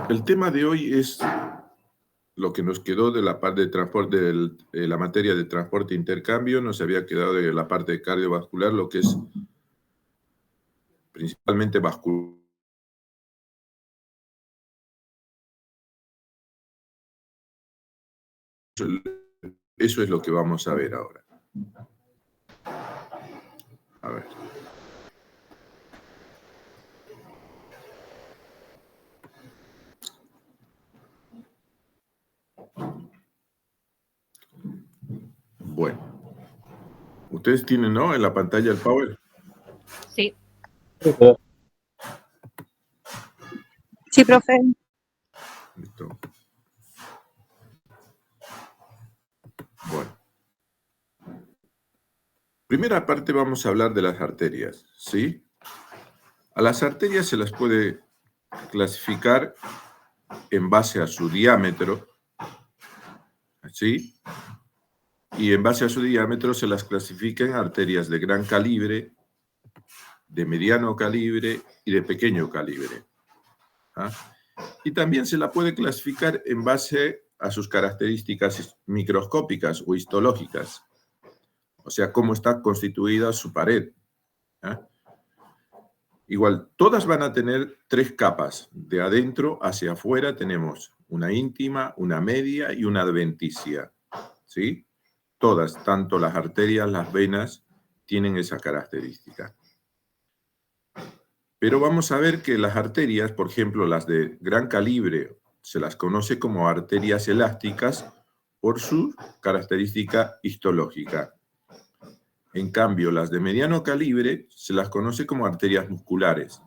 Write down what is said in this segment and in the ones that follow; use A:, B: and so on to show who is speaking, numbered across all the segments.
A: El tema de hoy es lo que nos quedó de la parte de transporte, la materia de transporte e intercambio. Nos había quedado de la parte de cardiovascular, lo que es principalmente vascular. Eso es lo que vamos a ver ahora. A ver. Bueno. Ustedes tienen, ¿no?, en la pantalla el Power.
B: Sí. Sí, profe.
A: Listo. Bueno. Primera parte vamos a hablar de las arterias, ¿sí? A las arterias se las puede clasificar en base a su diámetro, ¿sí? Y en base a su diámetro se las clasifica en arterias de gran calibre, de mediano calibre y de pequeño calibre. ¿Ah? Y también se la puede clasificar en base a sus características microscópicas o histológicas, o sea, cómo está constituida su pared. ¿Ah? Igual, todas van a tener 3 capas. De adentro hacia afuera tenemos una íntima, una media y una adventicia, ¿sí? Todas, tanto las arterias, las venas, tienen esa característica. Pero vamos a ver que las arterias, por ejemplo, las de gran calibre, se las conoce como arterias elásticas por su característica histológica. En cambio, las de mediano calibre se las conoce como arterias musculares.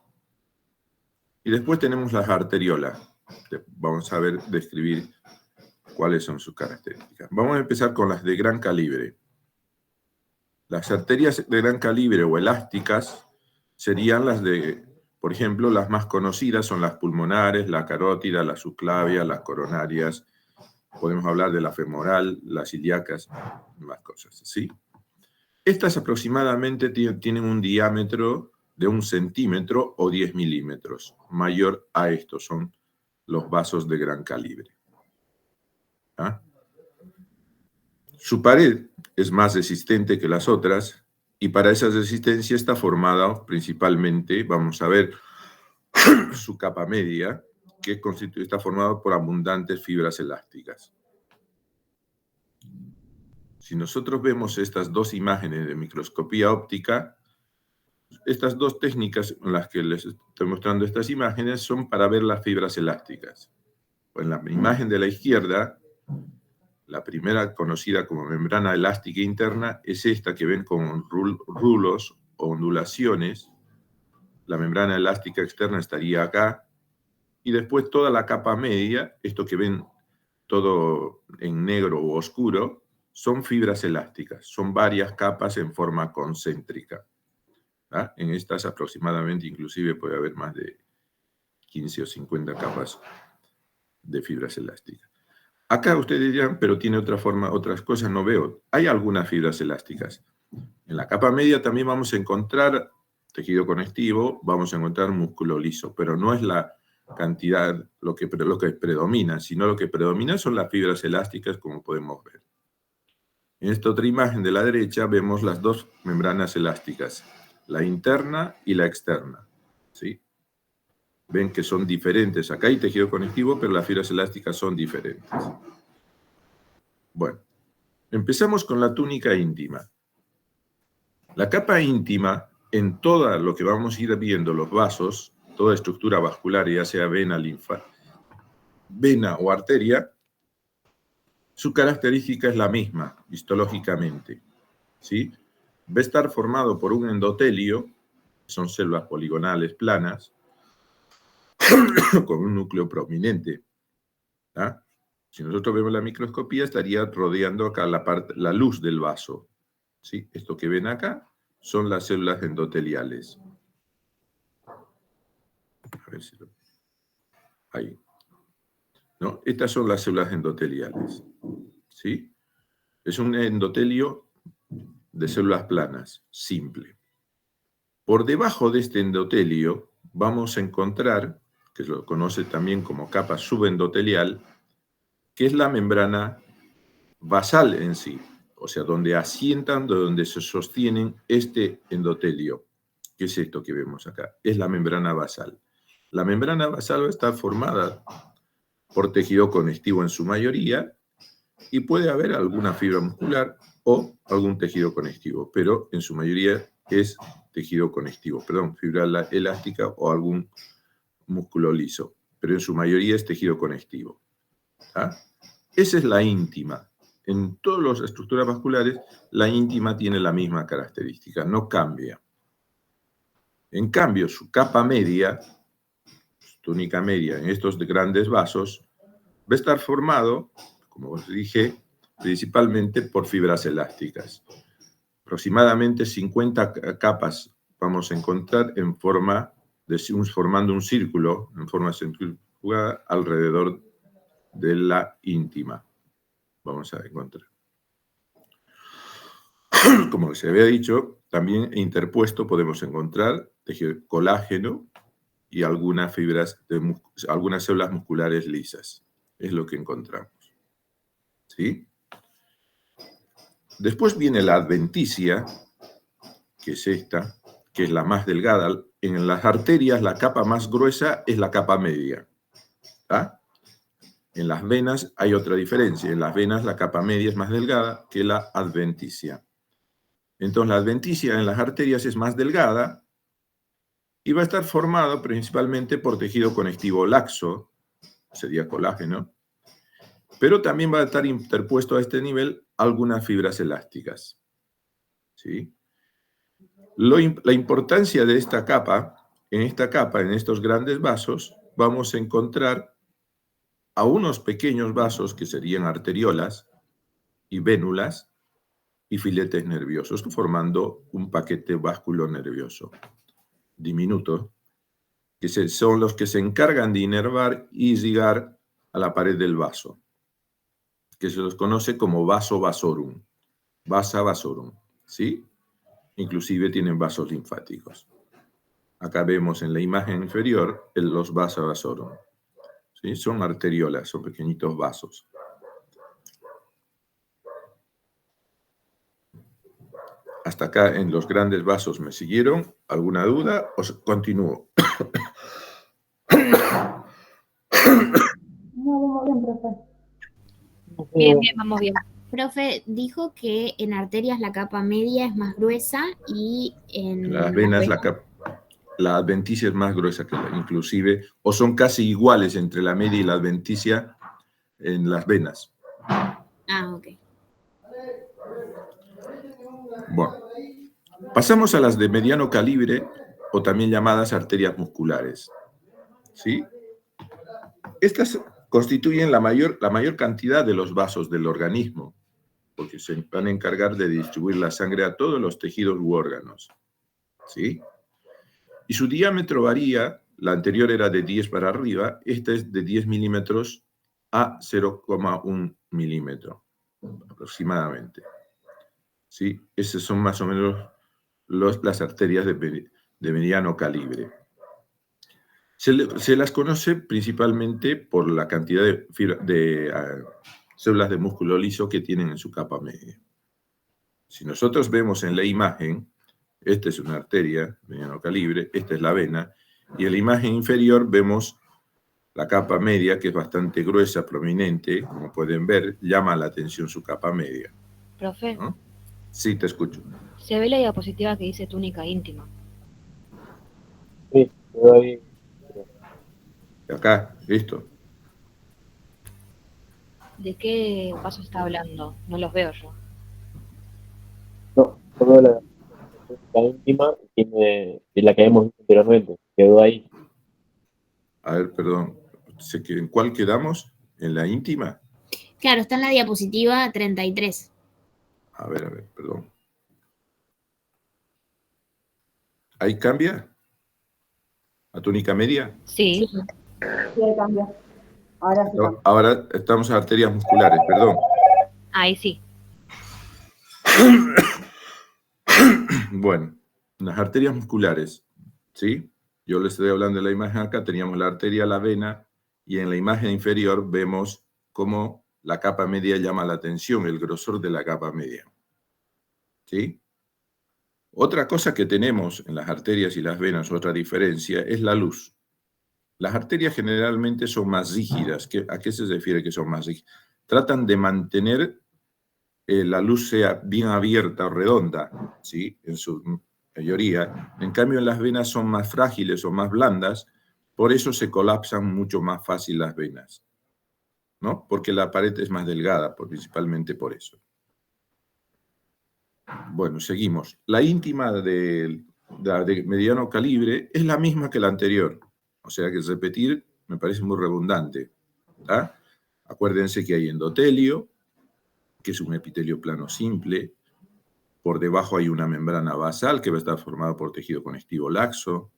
A: Y después tenemos las arteriolas. Vamos a ver, describir cuáles son sus características. Vamos a empezar con las de gran calibre. Las arterias de gran calibre o elásticas serían las de, por ejemplo, las más conocidas son las pulmonares, la carótida, la subclavia, las coronarias. Podemos hablar de la femoral, las ilíacas, más cosas, ¿sí? Estas aproximadamente tienen un diámetro de 1 centímetro o 10 milímetros. Mayor a esto son los vasos de gran calibre. ¿Ah? Su pared es más resistente que las otras y para esa resistencia está formada principalmente, vamos a ver, su capa media, que está formada por abundantes fibras elásticas. Si nosotros vemos estas dos imágenes de microscopía óptica, estas dos técnicas en las que les estoy mostrando estas imágenes son para ver las fibras elásticas. En la imagen de la izquierda, la primera conocida como membrana elástica interna es esta que ven con rulos o ondulaciones. La membrana elástica externa estaría acá. Y después toda la capa media, esto que ven todo en negro o oscuro, son fibras elásticas. Son varias capas en forma concéntrica. ¿Ah? En estas aproximadamente inclusive puede haber más de 15 o 50 capas de fibras elásticas. Acá ustedes dirán, pero tiene otra forma, otras cosas no veo. Hay algunas fibras elásticas. En la capa media también vamos a encontrar tejido conectivo, vamos a encontrar músculo liso, pero no es la cantidad lo que predomina, sino lo que predomina son las fibras elásticas, como podemos ver. En esta otra imagen de la derecha vemos las dos membranas elásticas, la interna y la externa, ¿sí? Ven que son diferentes. Acá hay tejido conectivo, pero las fibras elásticas son diferentes. Bueno, empezamos con la túnica íntima. La capa íntima, en todo lo que vamos a ir viendo, los vasos, toda estructura vascular, ya sea vena, linfa, vena o arteria, su característica es la misma, histológicamente, ¿sí? Va a estar formado por un endotelio, son células poligonales planas, con un núcleo prominente. ¿Ah? Si nosotros vemos la microscopía, estaría rodeando acá la luz del vaso. ¿Sí? Esto que ven acá son las células endoteliales. A ver si ahí. ¿No? Estas son las células endoteliales. ¿Sí? Es un endotelio de células planas, simple. Por debajo de este endotelio vamos a encontrar que se lo conoce también como capa subendotelial, que es la membrana basal en sí, o sea, donde asientan, donde se sostienen este endotelio. ¿Qué es esto que vemos acá? Es la membrana basal. La membrana basal está formada por tejido conectivo en su mayoría y puede haber alguna fibra muscular o algún tejido conectivo, pero en su mayoría es tejido conectivo, perdón, fibra elástica o algún músculo liso, pero en su mayoría es tejido conectivo. ¿Ah? Esa es la íntima. En todas las estructuras vasculares, la íntima tiene la misma característica, no cambia. En cambio, su capa media, su túnica media en estos grandes vasos, va a estar formado, como os dije, principalmente por fibras elásticas. Aproximadamente 50 capas vamos a encontrar en forma formando un círculo, en forma centrífuga, alrededor de la íntima. Vamos a encontrar. Como se había dicho, también interpuesto podemos encontrar tejido colágeno y algunas algunas células musculares lisas. Es lo que encontramos. ¿Sí? Después viene la adventicia, que es esta, que es la más delgada. En las arterias la capa más gruesa es la capa media. ¿Ah? En las venas hay otra diferencia. En las venas la capa media es más delgada que la adventicia. Entonces la adventicia en las arterias es más delgada y va a estar formado principalmente por tejido conectivo laxo, sería colágeno, pero también va a estar interpuesto a este nivel algunas fibras elásticas. ¿Sí? La importancia de esta capa, en estos grandes vasos, vamos a encontrar a unos pequeños vasos que serían arteriolas y vénulas y filetes nerviosos, formando un paquete vasculonervioso diminuto, que son los que se encargan de inervar y ligar a la pared del vaso, que se los conoce como vaso vasorum, vasa vasorum, ¿sí? Inclusive tienen vasos linfáticos. Acá vemos en la imagen inferior los vasa vasorum, ¿sí? Son arteriolas, son pequeñitos vasos. Hasta acá en los grandes vasos me siguieron. ¿Alguna duda? ¿Os continúo?
B: No, vamos bien, profe. Bien, bien, vamos bien.
C: Profe, dijo que en arterias la capa media es más gruesa y en
A: las venas la adventicia es más gruesa que inclusive, o son casi iguales entre la media y la adventicia en las venas.
C: Ah, ok.
A: Bueno, pasamos a las de mediano calibre, o también llamadas arterias musculares. ¿Sí? Estas constituyen la mayor cantidad de los vasos del organismo, porque se van a encargar de distribuir la sangre a todos los tejidos u órganos. ¿Sí? Y su diámetro varía, la anterior era de 10 para arriba, esta es de 10 milímetros a 0,1 milímetro, aproximadamente. ¿Sí? Esas son más o menos las arterias de mediano calibre. Se las conoce principalmente por la cantidad de células de músculo liso que tienen en su capa media. Si nosotros vemos en la imagen, esta es una arteria de mediano calibre, esta es la vena, y en la imagen inferior vemos la capa media, que es bastante gruesa, prominente, como pueden ver, llama la atención su capa media.
B: Profe.
A: ¿No? Sí, te escucho.
B: Se ve la diapositiva que dice túnica íntima.
D: Sí, quedó ahí.
A: Acá, listo.
B: ¿De qué vaso está hablando? No los veo yo.
D: No, solo la íntima tiene la que hemos visto anteriormente. Quedó ahí.
A: A ver, perdón. ¿En cuál quedamos? ¿En la íntima?
C: Claro, está en la diapositiva 33.
A: A ver, perdón. ¿Ahí cambia? ¿A túnica media?
B: Sí.
E: Sí, ahí cambia. Ahora sí cambia.
A: Ahora estamos en arterias musculares, perdón.
B: Ahí sí.
A: Bueno, las arterias musculares, ¿sí? Yo les estoy hablando de la imagen acá, teníamos la arteria, la vena, y en la imagen inferior vemos cómo la capa media llama la atención, el grosor de la capa media. ¿Sí? Otra cosa que tenemos en las arterias y las venas, otra diferencia, es la luz. Las arterias generalmente son más rígidas. ¿A qué se refiere que son más rígidas? Tratan de mantener la luz sea bien abierta o redonda, ¿sí? En su mayoría. En cambio, en las venas son más frágiles o más blandas, por eso se colapsan mucho más fácil las venas, ¿no? Porque la pared es más delgada, principalmente por eso. Bueno, seguimos. La íntima de mediano calibre es la misma que la anterior. O sea que repetir me parece muy redundante. ¿Tá? Acuérdense que hay endotelio, que es un epitelio plano simple. Por debajo hay una membrana basal que va a estar formada por tejido conectivo laxo,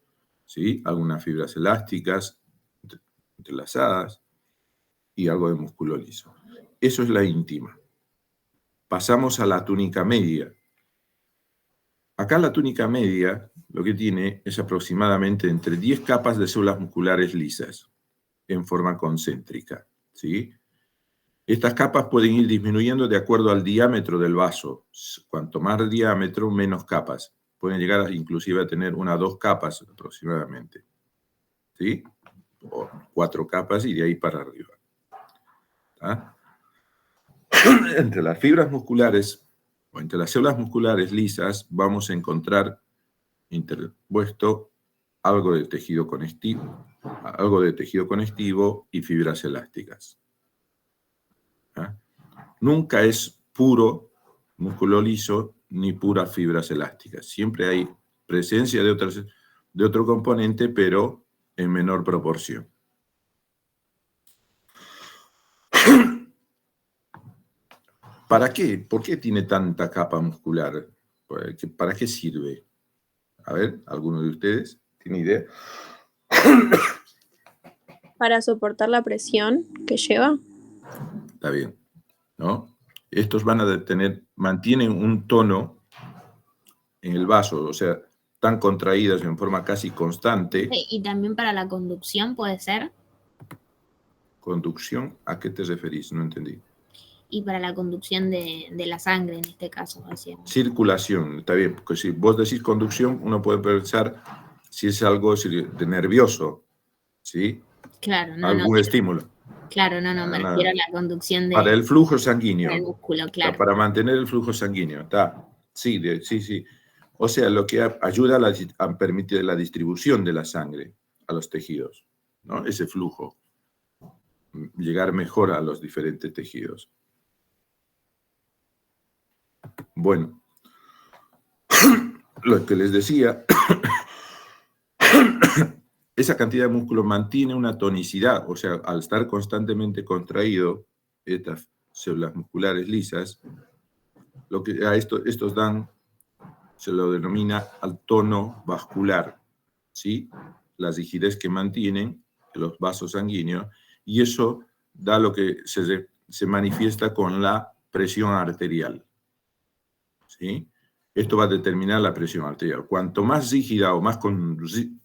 A: ¿sí? Algunas fibras elásticas entrelazadas y algo de músculo liso. Eso es la íntima. Pasamos a la túnica media. Acá la túnica media lo que tiene es aproximadamente entre 10 capas de células musculares lisas en forma concéntrica, ¿sí? Estas capas pueden ir disminuyendo de acuerdo al diámetro del vaso. Cuanto más diámetro, menos capas. Pueden llegar inclusive a tener 1 o 2 capas aproximadamente, ¿sí? O 4 capas y de ahí para arriba. ¿Tá? Entre las fibras musculares o entre las células musculares lisas vamos a encontrar interpuesto algo de tejido conectivo y fibras elásticas. ¿Ah? Nunca es puro músculo liso ni puras fibras elásticas. Siempre hay presencia de otro componente, pero en menor proporción. ¿Para qué? ¿Por qué tiene tanta capa muscular? ¿Para qué sirve? A ver, ¿alguno de ustedes tiene idea?
B: Para soportar la presión que lleva.
A: Está bien, ¿no? Estos mantienen un tono en el vaso, o sea, están contraídas en forma casi constante.
C: Y también para la conducción puede ser.
A: ¿Conducción? ¿A qué te referís? No entendí.
C: Y para la conducción de la sangre, en este caso. Así.
A: Circulación, está bien, porque si vos decís conducción, uno puede pensar si es algo de nervioso, ¿sí?
C: Claro, no.
A: Algún estímulo.
C: Claro, no, me refiero a la conducción de...
A: Para el flujo sanguíneo.
C: Para el músculo, claro.
A: Para mantener el flujo sanguíneo, está. Sí, sí. O sea, lo que ayuda a permitir la distribución de la sangre a los tejidos, ¿no? Ese flujo. Llegar mejor a los diferentes tejidos. Bueno, lo que les decía, esa cantidad de músculo mantiene una tonicidad, o sea, al estar constantemente contraído, estas células musculares lisas, lo que a estos dan, se lo denomina al tono vascular, ¿sí? La rigidez que mantienen los vasos sanguíneos, y eso da lo que se manifiesta con la presión arterial, ¿sí? Esto va a determinar la presión arterial. Cuanto más rígida o más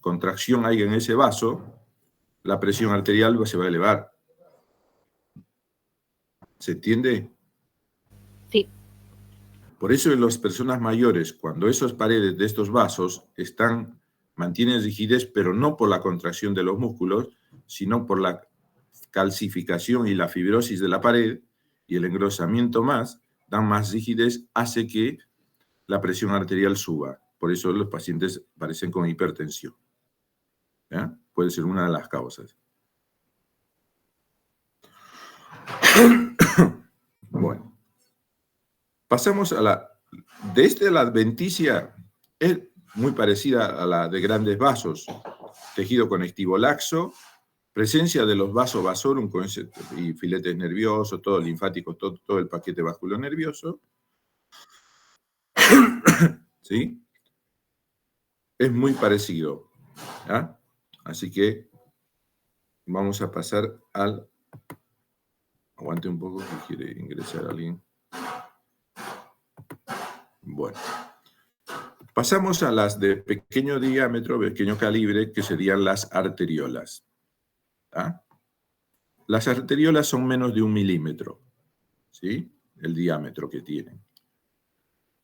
A: contracción hay en ese vaso, la presión arterial se va a elevar. ¿Se entiende?
B: Sí.
A: Por eso en las personas mayores, cuando esas paredes de estos vasos mantienen rigidez, pero no por la contracción de los músculos, sino por la calcificación y la fibrosis de la pared y el engrosamiento dan más rigidez, hace que la presión arterial suba. Por eso los pacientes aparecen con hipertensión. ¿Ya? Puede ser una de las causas. Bueno. Pasamos a la adventicia, es muy parecida a la de grandes vasos. Tejido conectivo laxo, presencia de los vasos vasorum y filetes nerviosos, todo linfático, todo el paquete vasculonervioso. ¿Sí? Es muy parecido. ¿Ya? Así que vamos a pasar al... Aguante un poco si quiere ingresar alguien. Bueno. Pasamos a las de pequeño diámetro, pequeño calibre, que serían las arteriolas. ¿Ah? Las arteriolas son menos de 1 milímetro, ¿sí? El diámetro que tienen.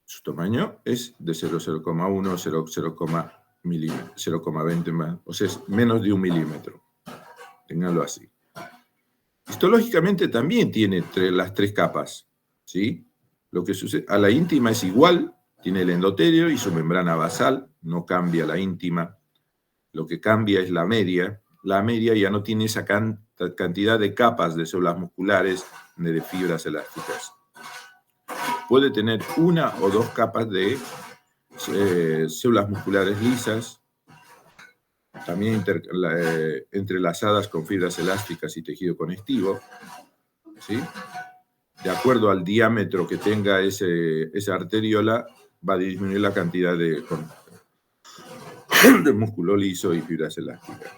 A: Su tamaño es de 0,1, 0,20 más, o sea, es menos de 1 milímetro. Ténganlo así. Histológicamente también tiene las 3 capas, ¿sí? Lo que sucede, a la íntima es igual, tiene el endotelio y su membrana basal, no cambia la íntima. Lo que cambia es la media. La media ya no tiene esa cantidad de capas de células musculares ni de fibras elásticas. Puede tener 1 o 2 capas de células musculares lisas, también entrelazadas con fibras elásticas y tejido conectivo, ¿sí? De acuerdo al diámetro que tenga esa arteriola, va a disminuir la cantidad de músculo liso y fibras elásticas.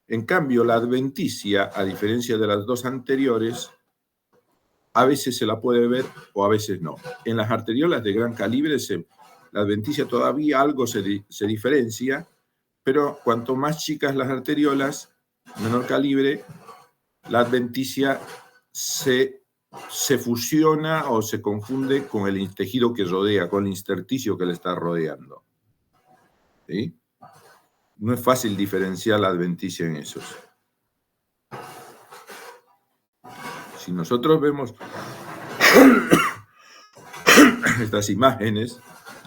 A: En cambio, la adventicia, a diferencia de las 2 anteriores, a veces se la puede ver o a veces no. En las arteriolas de gran calibre, la adventicia todavía algo se diferencia, pero cuanto más chicas las arteriolas, menor calibre, la adventicia se fusiona o se confunde con el tejido que rodea, con el intersticio que le está rodeando. ¿Sí? No es fácil diferenciar la adventicia en esos. Si nosotros vemos estas imágenes,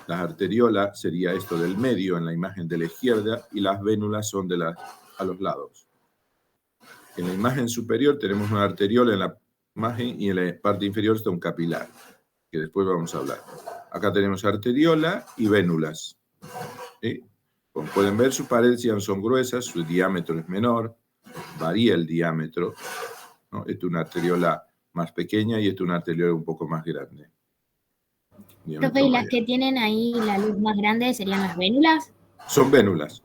A: las arteriolas sería esto del medio en la imagen de la izquierda y las vénulas son a los lados. En la imagen superior tenemos una arteriola en la imagen y en la parte inferior está un capilar, que después vamos a hablar. Acá tenemos arteriola y vénulas. ¿Sí? Como pueden ver, sus paredes ya son gruesas, su diámetro es menor, varía el diámetro, ¿no? Esta es una arteriola más pequeña y esta es una arteriola un poco más grande.
C: Profe, ¿y las que tienen ahí la luz más grande serían las vénulas?
A: Son vénulas.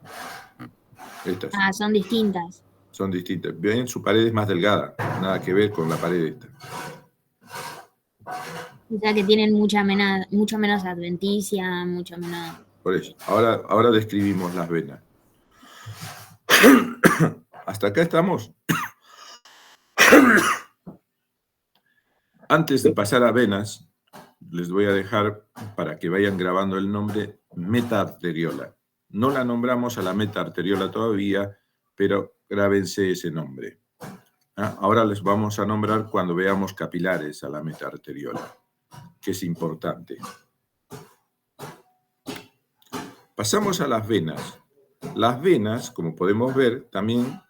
A: Estas.
C: Ah, son distintas.
A: Son distintas. Ven, su pared es más delgada, nada que ver con la pared esta.
C: O sea que tienen mucho menos adventicia, mucho menos...
A: Por eso. Ahora describimos las venas. ¿Hasta acá estamos? Antes de pasar a venas, les voy a dejar para que vayan grabando el nombre metaarteriola. No la nombramos a la metaarteriola todavía, pero grábense ese nombre. Ahora les vamos a nombrar cuando veamos capilares a la metaarteriola, que es importante. Pasamos a las venas. Las venas, como podemos ver, también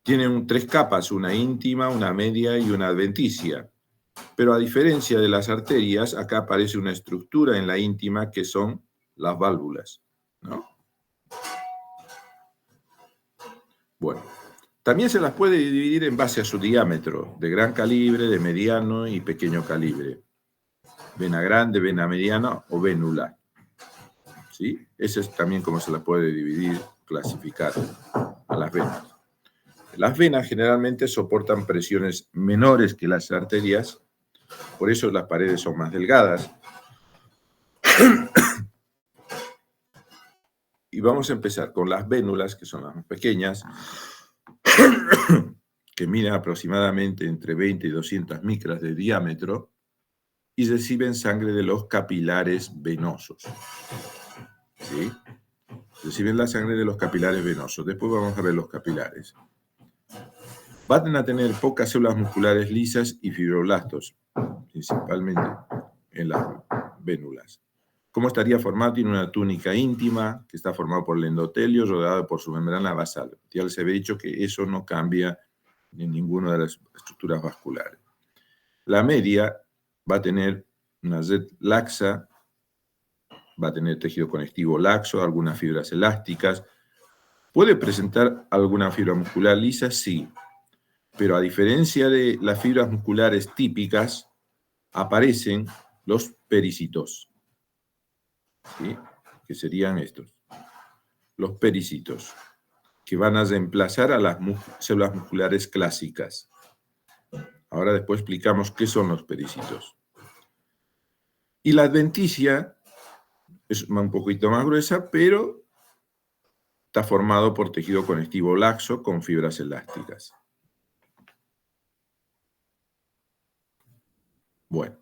A: tienen 3 capas, una íntima, una media y una adventicia. Pero a diferencia de las arterias, acá aparece una estructura en la íntima que son las válvulas, ¿no? Bueno, también se las puede dividir en base a su diámetro, de gran calibre, de mediano y pequeño calibre. Vena grande, vena mediana o vénula. ¿Sí? Ese es también como se las puede dividir, clasificar a las venas. Las venas generalmente soportan presiones menores que las arterias, por eso las paredes son más delgadas. Y vamos a empezar con las vénulas, que son las más pequeñas, que miden aproximadamente entre 20 y 200 micras de diámetro y reciben sangre de los capilares venosos. ¿Sí? Reciben la sangre de los capilares venosos. Después vamos a ver los capilares. Van a tener pocas células musculares lisas y fibroblastos, principalmente en las vénulas. ¿Cómo estaría formado? Tiene una túnica íntima que está formada por el endotelio, rodeado por su membrana basal. Ya les había dicho que eso no cambia en ninguna de las estructuras vasculares. La media va a tener una red laxa, va a tener tejido conectivo laxo, algunas fibras elásticas. ¿Puede presentar alguna fibra muscular lisa? Sí. Pero a diferencia de las fibras musculares típicas, aparecen los pericitos, ¿sí? Que serían estos, los pericitos, que van a reemplazar a las células musculares clásicas. Ahora después explicamos qué son los pericitos. Y la adventicia es un poquito más gruesa, pero está formado por tejido conectivo laxo con fibras elásticas. Bueno,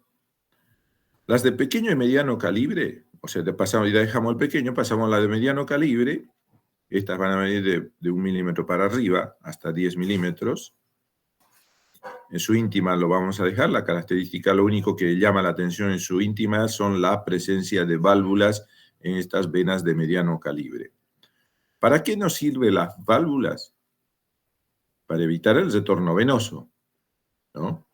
A: las de pequeño y mediano calibre, o sea, ya dejamos el pequeño, pasamos a la de mediano calibre. Estas van a venir de 1 milímetro para arriba hasta 10 milímetros. En su íntima lo vamos a dejar. La característica, lo único que llama la atención en su íntima son la presencia de válvulas en estas venas de mediano calibre. ¿Para qué nos sirven las válvulas? Para evitar el retorno venoso, ¿no?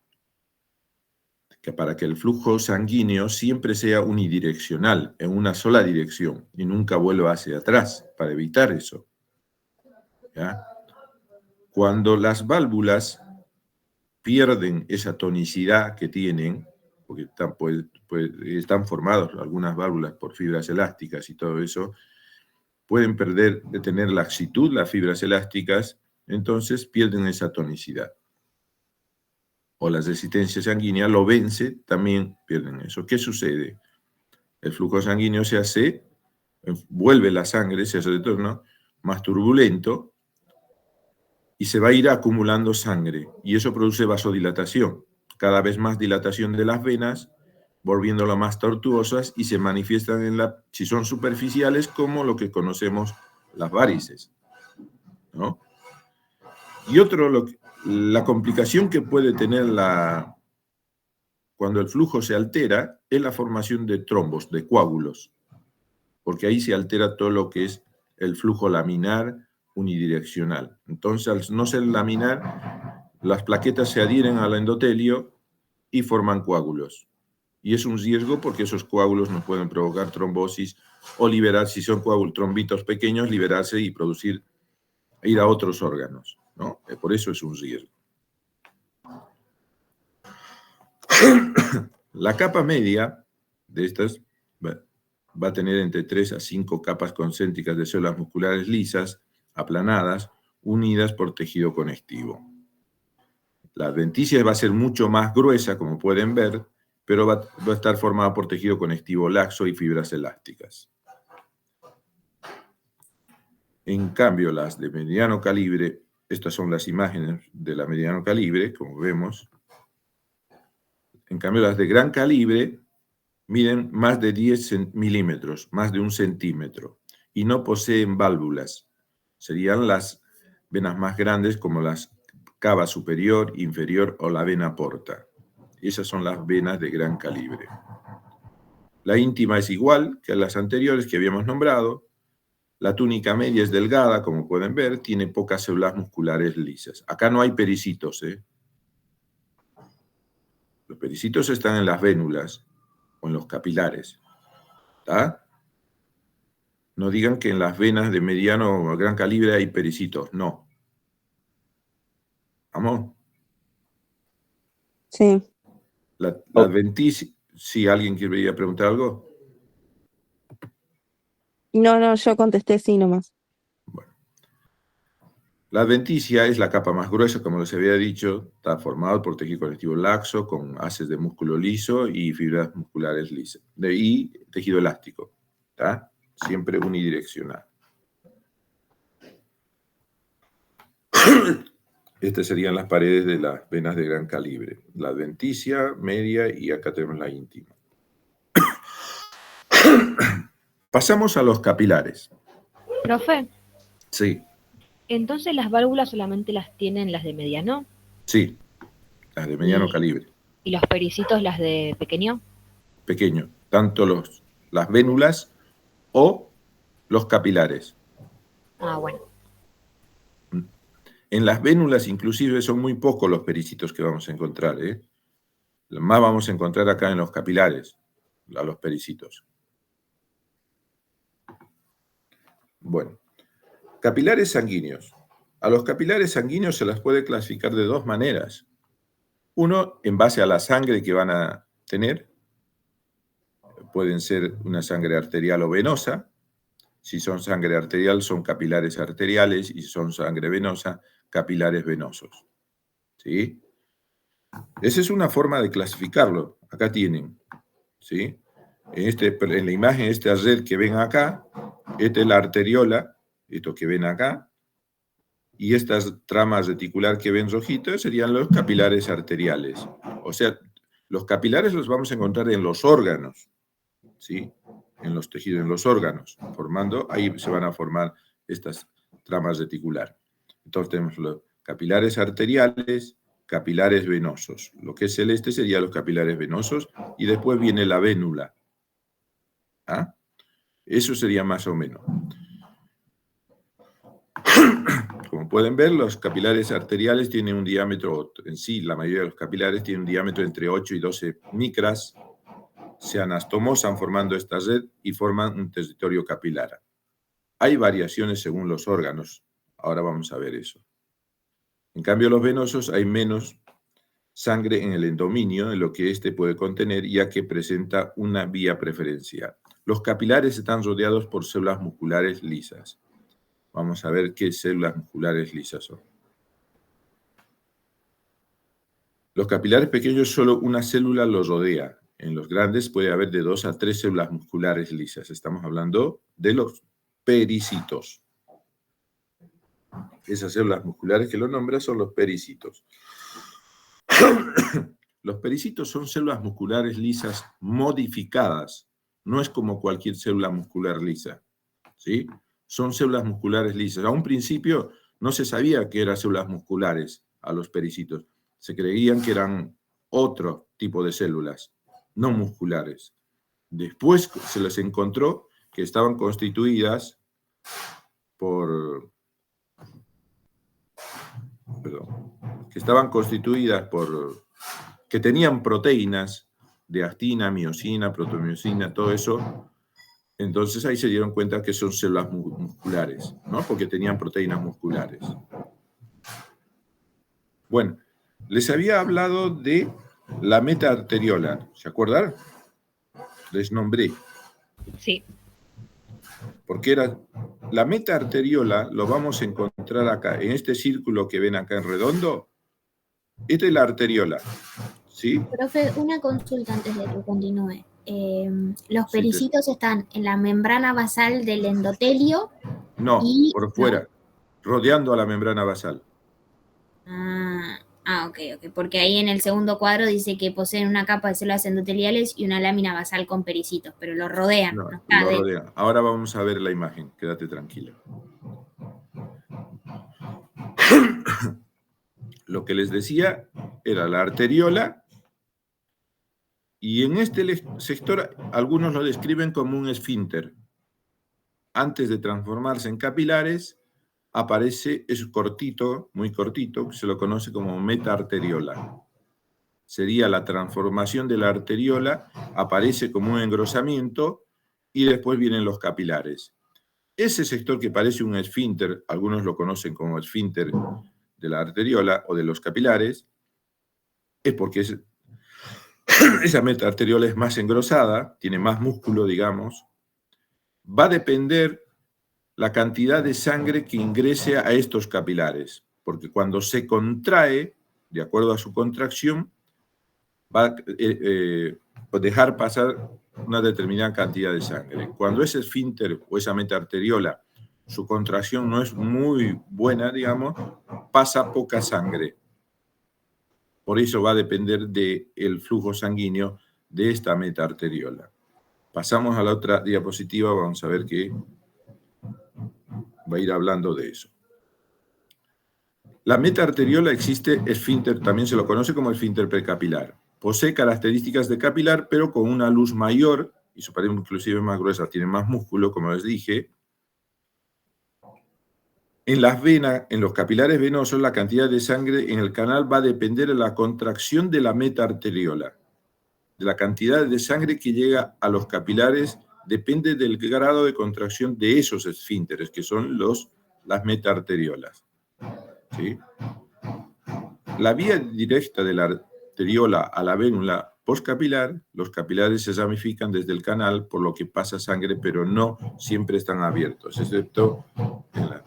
A: Para que el flujo sanguíneo siempre sea unidireccional, en una sola dirección, y nunca vuelva hacia atrás, para evitar eso. ¿Ya? Cuando las válvulas pierden esa tonicidad que tienen, porque están formadas algunas válvulas por fibras elásticas y todo eso, pueden perder de tener laxitud las fibras elásticas, entonces pierden esa tonicidad. O la resistencia sanguínea lo vence, también pierden eso. ¿Qué sucede? El flujo sanguíneo vuelve la sangre, se hace de retorno más turbulento y se va a ir acumulando sangre. Y eso produce vasodilatación. Cada vez más dilatación de las venas, volviéndolas más tortuosas y se manifiestan si son superficiales, como lo que conocemos las varices, ¿no? Y la complicación que puede tener cuando el flujo se altera es la formación de trombos, de coágulos, porque ahí se altera todo lo que es el flujo laminar unidireccional. Entonces, al no ser laminar, las plaquetas se adhieren al endotelio y forman coágulos. Y es un riesgo porque esos coágulos nos pueden provocar trombosis o liberar, si son trombitos pequeños, liberarse y ir a otros órganos, ¿no? Por eso es un riesgo. La capa media de estas va a tener entre 3 a 5 capas concéntricas de células musculares lisas, aplanadas, unidas por tejido conectivo. La adventicia va a ser mucho más gruesa, como pueden ver, pero va a estar formada por tejido conectivo laxo y fibras elásticas. En cambio, las de mediano calibre, estas son las imágenes de la mediano calibre, como vemos. En cambio, las de gran calibre miden más de 10 milímetros, más de 1 centímetro, y no poseen válvulas. Serían las venas más grandes, como las cava superior, inferior o la vena porta. Esas son las venas de gran calibre. La íntima es igual que las anteriores que habíamos nombrado. La túnica media es delgada, como pueden ver, tiene pocas células musculares lisas. Acá no hay pericitos, ¿eh? Los pericitos están en las vénulas o en los capilares. ¿Está? No digan que en las venas de mediano o gran calibre hay pericitos, no. ¿Vamos?
B: Sí.
A: La adventicia, si alguien quería preguntar algo.
B: No, yo contesté sí nomás.
A: Bueno. La adventicia es la capa más gruesa, como les había dicho, está formado por tejido conectivo laxo, con haces de músculo liso y fibras musculares lisas, y tejido elástico, ¿está? Siempre unidireccional. Estas serían las paredes de las venas de gran calibre. La adventicia, media y acá tenemos la íntima. Pasamos a los capilares.
F: Profe,
A: Sí,
F: entonces las válvulas solamente las tienen las de mediano
A: sí, las de mediano calibre.
F: y los pericitos las de pequeño.
A: Pequeño, tanto las vénulas o los capilares.
F: Ah, bueno.
A: En las vénulas inclusive son muy pocos los pericitos que vamos a encontrar, ¿eh? Más vamos a encontrar acá en los capilares, a los pericitos. Bueno, capilares sanguíneos. A los capilares sanguíneos se las puede clasificar de 2 maneras. Uno, en base a la sangre que van a tener. Pueden ser una sangre arterial o venosa. Si son sangre arterial, son capilares arteriales, y si son sangre venosa, capilares venosos. ¿Sí? Esa es una forma de clasificarlo. Acá tienen. ¿Sí? En la imagen, esta red que ven acá, esta es la arteriola, esto que ven acá, y estas tramas reticular que ven rojitas serían los capilares arteriales. O sea, los capilares los vamos a encontrar en los órganos, ¿sí? En los tejidos, en los órganos, ahí se van a formar estas tramas reticular. Entonces tenemos los capilares arteriales, capilares venosos. Lo que es celeste serían los capilares venosos, y después viene la vénula. ¿Ah? Eso sería más o menos. Como pueden ver, los capilares arteriales tienen un diámetro, en sí, la mayoría de los capilares tienen un diámetro entre 8 y 12 micras, se anastomosan formando esta red y forman un territorio capilar. Hay variaciones según los órganos, ahora vamos a ver eso. En cambio, los venosos hay menos sangre en el endominio, en lo que éste puede contener, ya que presenta una vía preferencial. Los capilares están rodeados por células musculares lisas. Vamos a ver qué células musculares lisas son. Los capilares pequeños solo una célula los rodea. En los grandes puede haber de 2 a 3 células musculares lisas. Estamos hablando de los pericitos. Esas células musculares que lo nombran son los pericitos. Los pericitos son células musculares lisas modificadas. No es como cualquier célula muscular lisa, ¿sí? Son células musculares lisas. A un principio no se sabía que eran células musculares a los pericitos. Se creían que eran otro tipo de células, no musculares. Después se les encontró que estaban constituidas que tenían proteínas de actina, miosina, protomiosina, todo eso. Entonces ahí se dieron cuenta que son células musculares, ¿no? Porque tenían proteínas musculares. Bueno, les había hablado de la metaarteriola, ¿se acuerdan? Les nombré.
F: Sí.
A: Porque era la metaarteriola, lo vamos a encontrar acá, en este círculo que ven acá en redondo. Esta es la arteriola, ¿sí?
C: Profe, una consulta antes de que continúe. Los pericitos están en la membrana basal del endotelio.
A: No, por fuera, rodeando a la membrana basal.
C: Ok. Porque ahí en el segundo cuadro dice que poseen una capa de células endoteliales y una lámina basal con pericitos, pero lo rodean.
A: No, lo rodean. Ahora vamos a ver la imagen, quédate tranquilo. Lo que les decía era la arteriola, y en este sector algunos lo describen como un esfínter. Antes de transformarse en capilares, es cortito, muy cortito, se lo conoce como metaarteriola. Sería la transformación de la arteriola, aparece como un engrosamiento y después vienen los capilares. Ese sector que parece un esfínter, algunos lo conocen como esfínter de la arteriola o de los capilares, es porque esa metaarteriola es más engrosada, tiene más músculo, digamos. Va a depender la cantidad de sangre que ingrese a estos capilares, porque cuando se contrae, de acuerdo a su contracción, va a dejar pasar una determinada cantidad de sangre. Cuando ese esfínter o esa metaarteriola, su contracción no es muy buena, digamos, pasa poca sangre. Por eso va a depender del flujo sanguíneo de esta metaarteriola. Pasamos a la otra diapositiva, vamos a ver que va a ir hablando de eso. La metaarteriola existe esfínter, también se lo conoce como esfínter precapilar. Posee características de capilar, pero con una luz mayor, y su pared inclusive más gruesa, tiene más músculo, como les dije. En las venas, en los capilares venosos, la cantidad de sangre en el canal va a depender de la contracción de la metaarteriola. De la cantidad de sangre que llega a los capilares depende del grado de contracción de esos esfínteres, que son las metaarteriolas. ¿Sí? La vía directa de la arteriola a la vénula postcapilar, los capilares se ramifican desde el canal, por lo que pasa sangre, pero no siempre están abiertos, excepto en las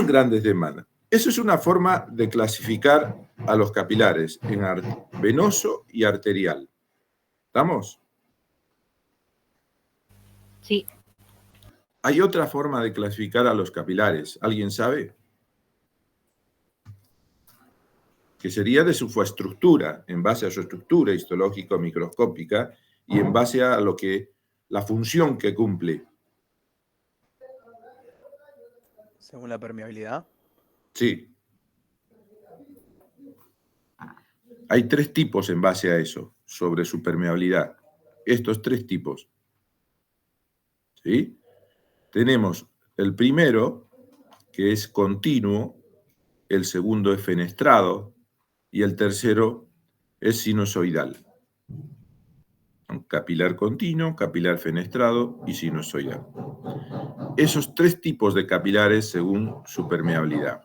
A: grandes demandas. Eso es una forma de clasificar a los capilares en venoso y arterial. ¿Estamos?
F: Sí.
A: Hay otra forma de clasificar a los capilares. ¿Alguien sabe? Que sería de su estructura, en base a su estructura histológica o microscópica y en base a lo que la función que cumple.
G: Según la permeabilidad.
A: Sí. Hay 3 tipos en base a eso, sobre su permeabilidad. Estos 3 tipos. ¿Sí? Tenemos el primero, que es continuo, el segundo es fenestrado y el tercero es sinusoidal. Capilar continuo, capilar fenestrado y sinusoidal. Esos 3 tipos de capilares según su permeabilidad.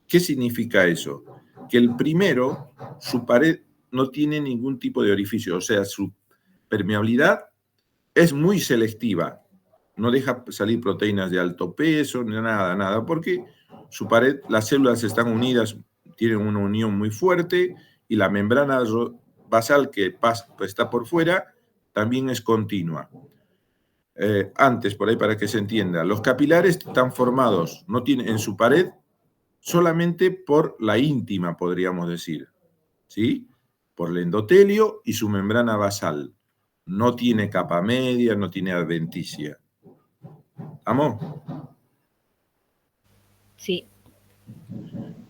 A: ¿Qué significa eso? Que el primero, su pared no tiene ningún tipo de orificio, o sea, su permeabilidad es muy selectiva. No deja salir proteínas de alto peso, ni nada, porque su pared, las células están unidas, tienen una unión muy fuerte y la membrana basal que está por fuera también es continua. Antes, por ahí para que se entienda, los capilares están formados, no tienen en su pared, solamente por la íntima, podríamos decir, ¿sí? Por el endotelio y su membrana basal. No tiene capa media, no tiene adventicia. ¿Estamos?
F: Sí.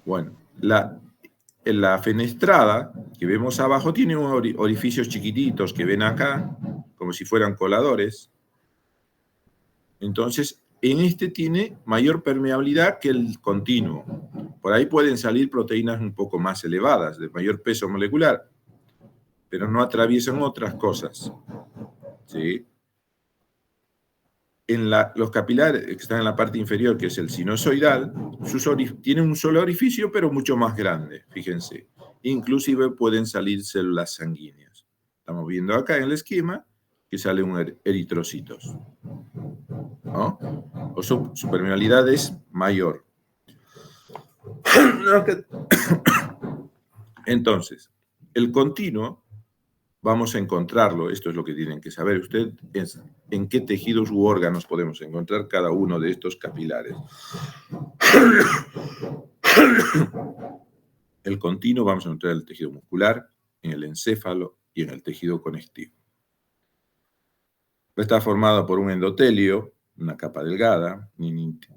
A: Bueno, la fenestrada que vemos abajo tiene unos orificios chiquititos que ven acá, como si fueran coladores. Entonces, en este tiene mayor permeabilidad que el continuo. Por ahí pueden salir proteínas un poco más elevadas, de mayor peso molecular, pero no atraviesan otras cosas. ¿Sí? Los capilares que están en la parte inferior, que es el sinusoidal, tienen un solo orificio, pero mucho más grande, fíjense. Inclusive pueden salir células sanguíneas. Estamos viendo acá en el esquema que salen eritrocitos, ¿no? O su permeabilidad es mayor. Entonces, el continuo, vamos a encontrarlo, esto es lo que tienen que saber ustedes, en qué tejidos u órganos podemos encontrar cada uno de estos capilares. El continuo vamos a encontrar en el tejido muscular, en el encéfalo y en el tejido conectivo. Está formado por un endotelio, una capa delgada,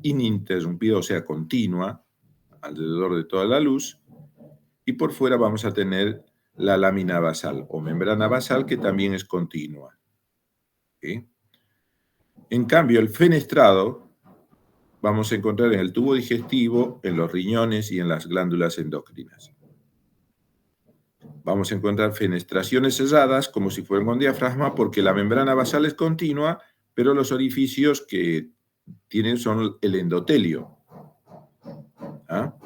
A: ininterrumpida, o sea, continua, alrededor de toda la luz, y por fuera vamos a tener la lámina basal o membrana basal que también es continua. ¿Sí? En cambio, el fenestrado vamos a encontrar en el tubo digestivo, en los riñones y en las glándulas endocrinas. Vamos a encontrar fenestraciones cerradas como si fueran con diafragma porque la membrana basal es continua, pero los orificios que tienen son el endotelio. ¿Ah?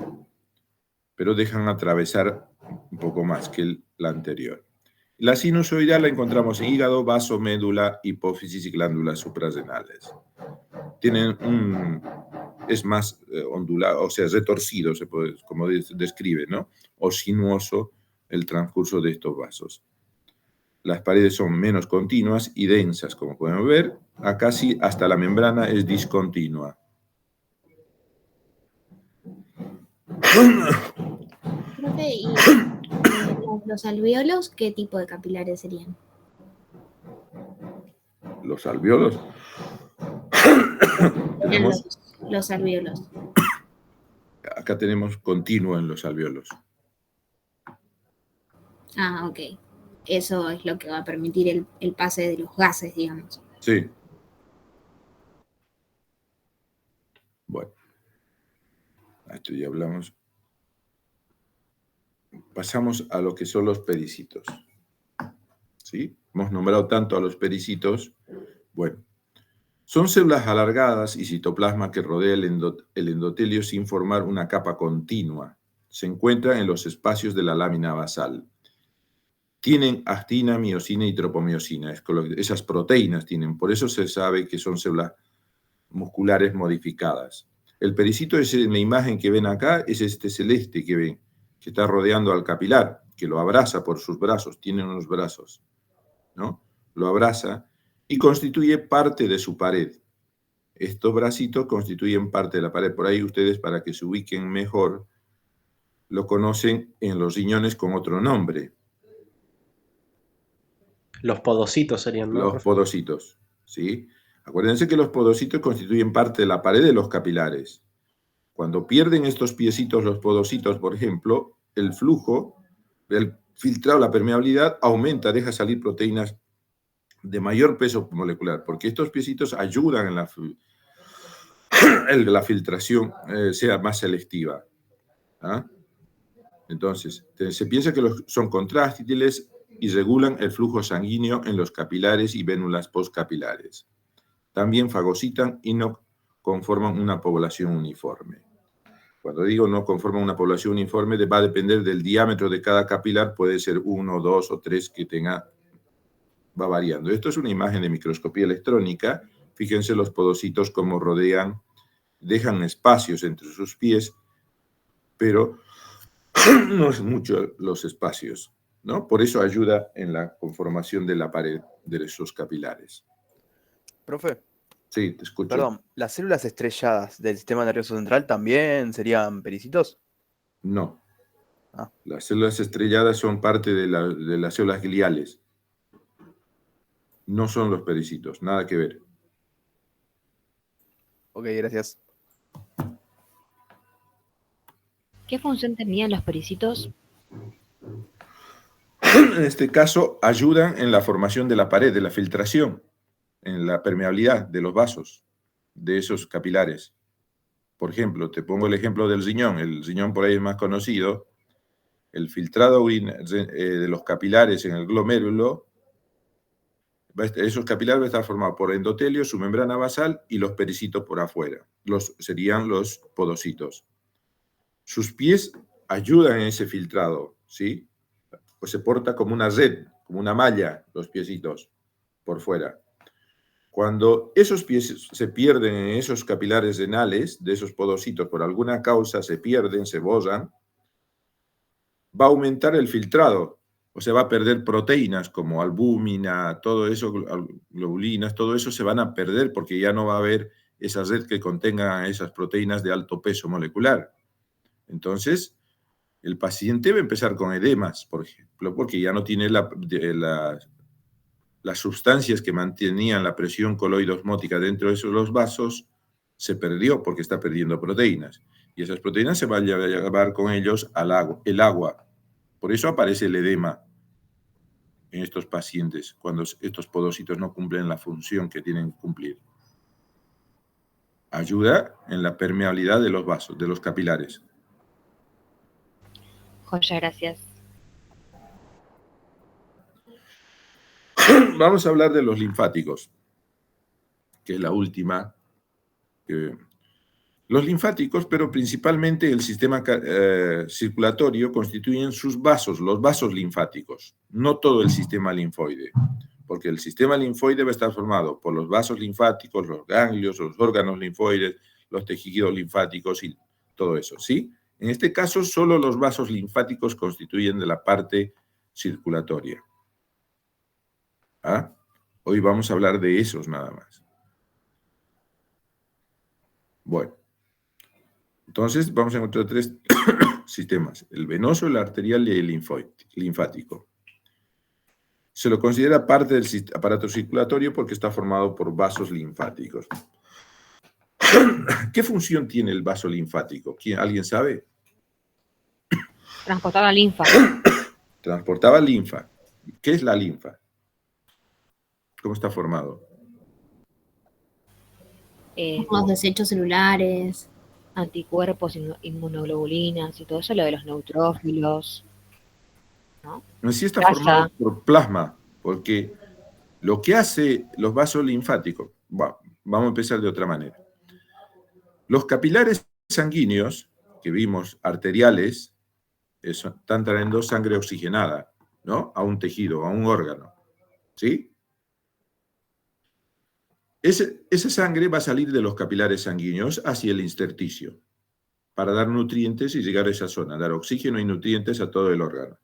A: Pero dejan atravesar un poco más que la anterior. La sinusoidal la encontramos en hígado, vaso, médula, hipófisis y glándulas suprarrenales. Tienen es más ondulado, o sea, retorcido, como describe, ¿no? O sinuoso el transcurso de estos vasos. Las paredes son menos continuas y densas, como pueden ver. Acá sí, hasta la membrana es discontinua.
C: Profe, ¿y los alvéolos qué tipo de capilares serían?
A: Los alvéolos.
C: Los alvéolos.
A: Acá tenemos continuo en los alvéolos.
C: Ah, ok. Eso es lo que va a permitir el pase de los gases, digamos.
A: Sí. Bueno. Esto ya hablamos. Pasamos a lo que son los pericitos. ¿Sí? Hemos nombrado tanto a los pericitos. Bueno. Son células alargadas y citoplasma que rodea el endotelio sin formar una capa continua. Se encuentran en los espacios de la lámina basal. Tienen actina, miosina y tropomiosina. Esas proteínas tienen. Por eso se sabe que son células musculares modificadas. El pericito es en la imagen que ven acá, es este celeste que ven, que está rodeando al capilar, que lo abraza por sus brazos. Tiene unos brazos, ¿no? Lo abraza y constituye parte de su pared. Estos bracitos constituyen parte de la pared. Por ahí ustedes, para que se ubiquen mejor, lo conocen en los riñones con otro nombre.
H: Los podocitos serían, ¿no,
A: Los
H: profe?
A: podocitos, ¿sí? Acuérdense que los podocitos constituyen parte de la pared de los capilares. Cuando pierden estos piecitos, los podocitos, por ejemplo, el flujo, el filtrado, la permeabilidad aumenta, deja salir proteínas de mayor peso molecular, porque estos piecitos ayudan en la filtración sea más selectiva. ¿Ah? Entonces, se piensa que son contráctiles y regulan el flujo sanguíneo en los capilares y vénulas postcapilares. También fagocitan y no conforman una población uniforme. Cuando digo no conforman una población uniforme, va a depender del diámetro de cada capilar, puede ser 1, 2 o 3 que tenga, va variando. Esto es una imagen de microscopía electrónica. Fíjense los podocitos cómo rodean, dejan espacios entre sus pies, pero no es mucho los espacios, ¿no? Por eso ayuda en la conformación de la pared de esos capilares.
G: Profe,
A: Sí, te escucho.
G: perdón, ¿las células estrelladas del sistema nervioso central también serían pericitos?
A: No.
G: Ah.
A: Las células estrelladas son parte de las células gliales. No son los pericitos, nada que ver.
G: Ok, gracias.
F: ¿Qué función tenían los pericitos?
A: En este caso, ayudan en la formación de la pared, de la filtración, en la permeabilidad de los vasos, de esos capilares. Por ejemplo, te pongo el ejemplo del riñón. El riñón por ahí es más conocido. El filtrado de los capilares en el glomérulo, esos capilares van a estar formados por endotelio, su membrana basal y los pericitos por afuera. Serían los podocitos. Sus pies ayudan en ese filtrado, ¿sí? Pues se porta como una red, como una malla, los piecitos por fuera. Cuando esos pies se pierden en esos capilares renales, de esos podocitos, por alguna causa se pierden, se borran, va a aumentar el filtrado, o sea, va a perder proteínas como albúmina, todo eso, globulinas, todo eso se van a perder porque ya no va a haber esa red que contenga esas proteínas de alto peso molecular. Entonces, el paciente va a empezar con edemas, por ejemplo, porque ya no tiene las sustancias que mantenían la presión coloidosmótica dentro de los vasos, se perdió porque está perdiendo proteínas. Y esas proteínas se van a llevar con ellos el agua. Por eso aparece el edema en estos pacientes, cuando estos podocitos no cumplen la función que tienen que cumplir. Ayuda en la permeabilidad de los vasos, de los capilares.
F: Joya, gracias.
A: Vamos a hablar de los linfáticos, que es la última. Los linfáticos, pero principalmente el sistema circulatorio, constituyen sus vasos, los vasos linfáticos, no todo el sistema linfoide, porque el sistema linfoide va a estar formado por los vasos linfáticos, los ganglios, los órganos linfoides, los tejidos linfáticos y todo eso, ¿sí? En este caso, solo los vasos linfáticos constituyen de la parte circulatoria. ¿Ah? Hoy vamos a hablar de esos nada más. Bueno, entonces vamos a encontrar tres sistemas: el venoso, el arterial y el linfático. Se lo considera parte del aparato circulatorio porque está formado por vasos linfáticos. ¿Qué función tiene el vaso linfático? ¿Alguien sabe?
F: Transportar la linfa.
A: Transportaba linfa. ¿Qué es la linfa? ¿Cómo está formado?
C: Los desechos celulares.
F: Anticuerpos, inmunoglobulinas y todo eso, lo de los neutrófilos, ¿no?
A: Sí está
F: Grasa.
A: formado por plasma, porque lo que hace los vasos linfáticos, bueno, vamos a empezar de otra manera. Los capilares sanguíneos, que vimos arteriales, están trayendo sangre oxigenada, ¿no? A un tejido, a un órgano, ¿sí? Esa sangre va a salir de los capilares sanguíneos hacia el intersticio para dar nutrientes y llegar a esa zona, dar oxígeno y nutrientes a todo el órgano.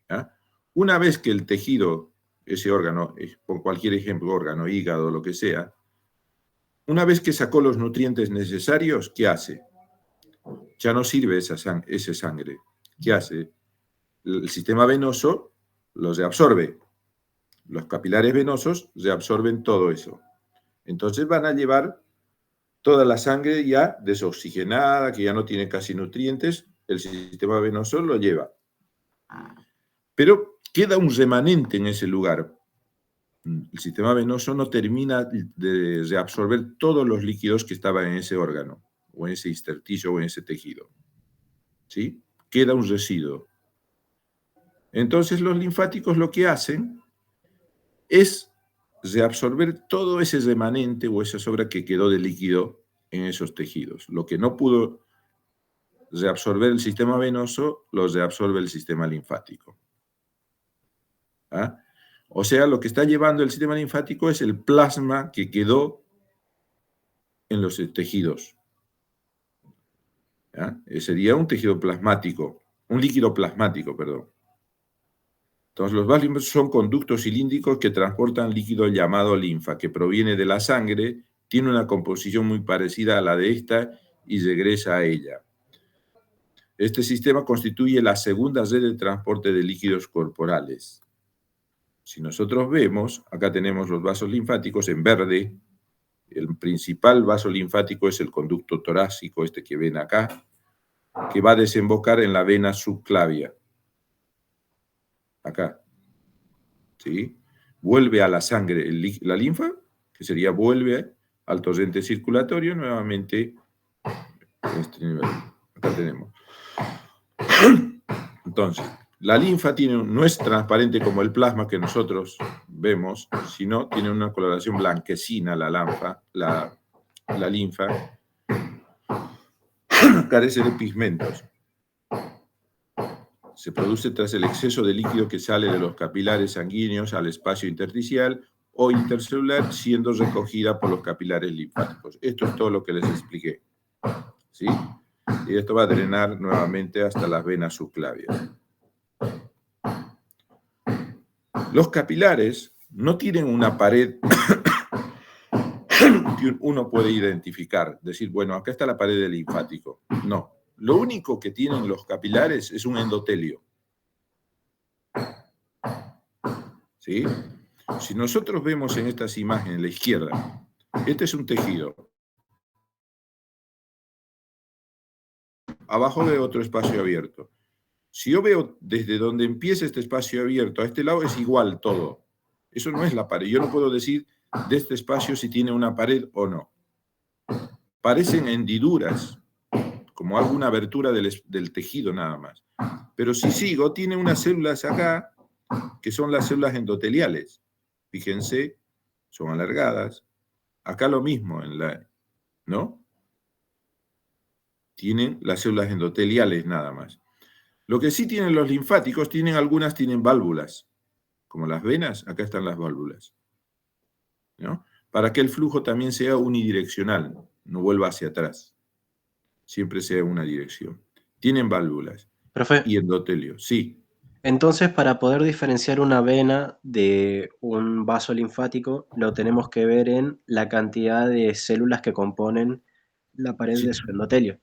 A: ¿Ya? Una vez que el tejido ese órgano, por cualquier ejemplo, órgano, hígado, lo que sea, una vez que sacó los nutrientes necesarios, ¿qué hace? Ya no sirve esa sangre. ¿Qué hace? El sistema venoso los reabsorbe. Los capilares venosos reabsorben todo eso. Entonces van a llevar toda la sangre ya desoxigenada, que ya no tiene casi nutrientes, el sistema venoso lo lleva. Pero queda un remanente en ese lugar. El sistema venoso no termina de reabsorber todos los líquidos que estaban en ese órgano, o en ese intersticio, o en ese tejido. ¿Sí? Queda un residuo. Entonces los linfáticos lo que hacen es reabsorber todo ese remanente o esa sobra que quedó de líquido en esos tejidos. Lo que no pudo reabsorber el sistema venoso, lo reabsorbe el sistema linfático. ¿Ah? O sea, lo que está llevando el sistema linfático es el plasma que quedó en los tejidos. ¿Ah? Sería un tejido plasmático, un líquido plasmático, perdón. Entonces, los vasos linfáticos son conductos cilíndricos que transportan líquido llamado linfa, que proviene de la sangre, tiene una composición muy parecida a la de esta y regresa a ella. Este sistema constituye la segunda red de transporte de líquidos corporales. Si nosotros vemos, acá tenemos los vasos linfáticos en verde. El principal vaso linfático es el conducto torácico, este que ven acá, que va a desembocar en la vena subclavia. Acá. ¿Sí? Vuelve a la sangre la linfa, que sería vuelve al torrente circulatorio nuevamente en este nivel. Acá tenemos. Entonces, la linfa no es transparente como el plasma que nosotros vemos, sino tiene una coloración blanquecina la linfa. Carece de pigmentos. Se produce tras el exceso de líquido que sale de los capilares sanguíneos al espacio intersticial o intercelular, siendo recogida por los capilares linfáticos. Esto es todo lo que les expliqué. ¿Sí? Y esto va a drenar nuevamente hasta las venas subclavias. Los capilares no tienen una pared que uno puede identificar, decir, bueno, acá está la pared del linfático. No, lo único que tienen los capilares es un endotelio. ¿Sí? Si nosotros vemos en estas imágenes, en la izquierda, este es un tejido. Abajo veo otro espacio abierto. Si yo veo desde donde empieza este espacio abierto a este lado, es igual todo. Eso no es la pared. Yo no puedo decir de este espacio si tiene una pared o no. Parecen hendiduras, como alguna abertura del tejido nada más. Pero si sigo, tiene unas células acá, que son las células endoteliales. Fíjense, son alargadas. Acá lo mismo, ¿no? Tienen las células endoteliales nada más. Lo que sí tienen los linfáticos, algunas tienen válvulas, como las venas, acá están las válvulas, ¿no? Para que el flujo también sea unidireccional, no vuelva hacia atrás, siempre sea una dirección. Tienen válvulas.
H: Profe.
A: Y endotelio, sí.
H: Entonces, para poder diferenciar una vena de un vaso linfático, lo tenemos que ver en la cantidad de células que componen la pared de su endotelio.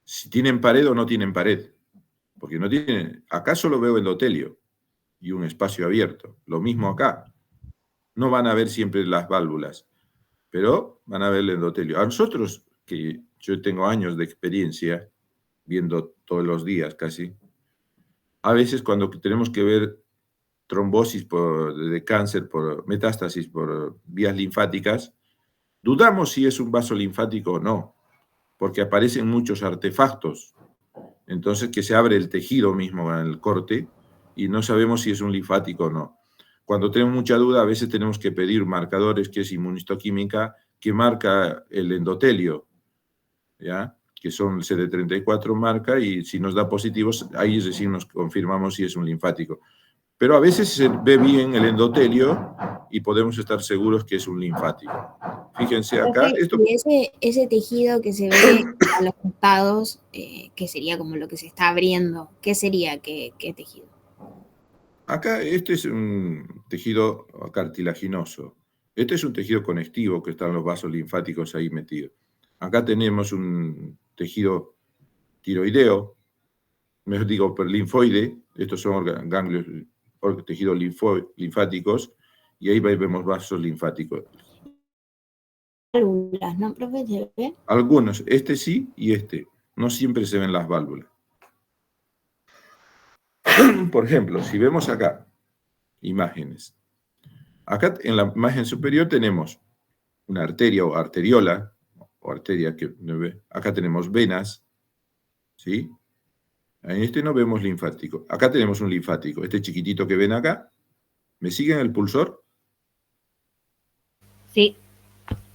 A: Si tienen pared o no tienen pared. Porque no tienen, acá solo veo endotelio y un espacio abierto. Lo mismo acá. No van a ver siempre las válvulas, pero van a ver el endotelio. A nosotros, que yo tengo años de experiencia, viendo todos los días casi, a veces cuando tenemos que ver trombosis de cáncer por metástasis por vías linfáticas, dudamos si es un vaso linfático o no, porque aparecen muchos artefactos. Entonces que se abre el tejido mismo en el corte y no sabemos si es un linfático o no. Cuando tenemos mucha duda, a veces tenemos que pedir marcadores, que es inmunistoquímica, que marca el endotelio, ¿ya? Que son el CD34 marca, y si nos da positivos, ahí es decir, nos confirmamos si es un linfático. Pero a veces se ve bien el endotelio y podemos estar seguros que es un linfático. Fíjense acá.
C: Ese tejido que se ve a los costados, que sería como lo que se está abriendo, ¿qué sería? ¿Qué tejido?
A: Acá este es un tejido cartilaginoso. Este es un tejido conectivo que están los vasos linfáticos ahí metidos. Acá tenemos un tejido tiroideo, mejor digo, linfoide. Estos son ganglios, tejidos linfáticos, y ahí vemos vasos linfáticos.
C: Válvulas, ¿no, profe? ¿Se ve?
A: Algunos, este sí y este. No siempre se ven las válvulas. Por ejemplo, si vemos acá imágenes. Acá en la imagen superior tenemos una arteria o arteriola, o arteria que acá tenemos venas, ¿sí? En este no vemos linfático. Acá tenemos un linfático, este chiquitito que ven acá. ¿Me siguen el pulsor?
F: Sí.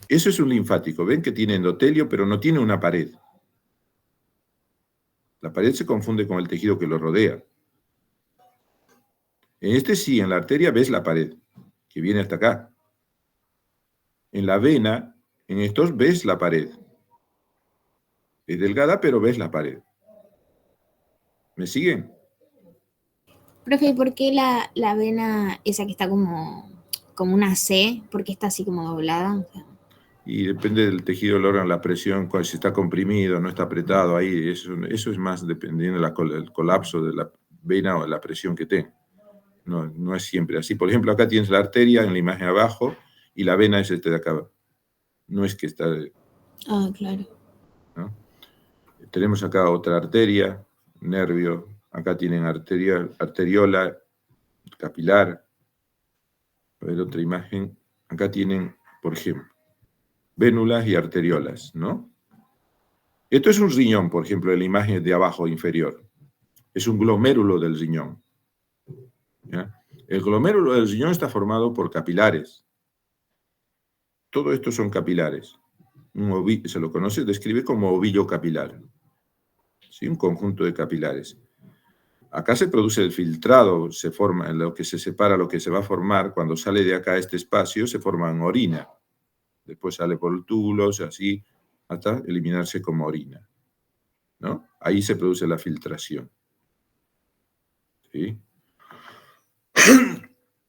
A: Eso es un linfático. Ven que tiene endotelio, pero no tiene una pared. La pared se confunde con el tejido que lo rodea. En este sí, en la arteria ves la pared, que viene hasta acá. En la vena, en estos ves la pared. Es delgada, pero ves la pared. ¿Me siguen?
C: Profe, ¿y por qué la vena, esa que está como una C, por qué está así como doblada?
A: Y depende del tejido del órgano, la presión, si está comprimido, no está apretado ahí. Eso es más dependiendo del colapso de la vena o de la presión que tenga. No es siempre así. Por ejemplo, acá tienes la arteria en la imagen abajo y la vena es este de acá. No es que está...
C: Ah, claro.
A: ¿no? Tenemos acá otra arteria, nervio. Acá tienen arteriola, capilar. A ver, otra imagen. Acá tienen, por ejemplo, vénulas y arteriolas, ¿no? Esto es un riñón, por ejemplo, en la imagen de abajo inferior. Es un glomérulo del riñón. ¿Ya? El glomérulo del riñón está formado por capilares. Todo esto son capilares. Se lo conoce, describe como ovillo capilar. ¿Sí? Un conjunto de capilares. Acá se produce el filtrado, se forma, lo que se separa, lo que se va a formar, cuando sale de acá este espacio, se forma en orina. Después sale por túbulos, así, hasta eliminarse como orina, ¿no? Ahí se produce la filtración. ¿Sí?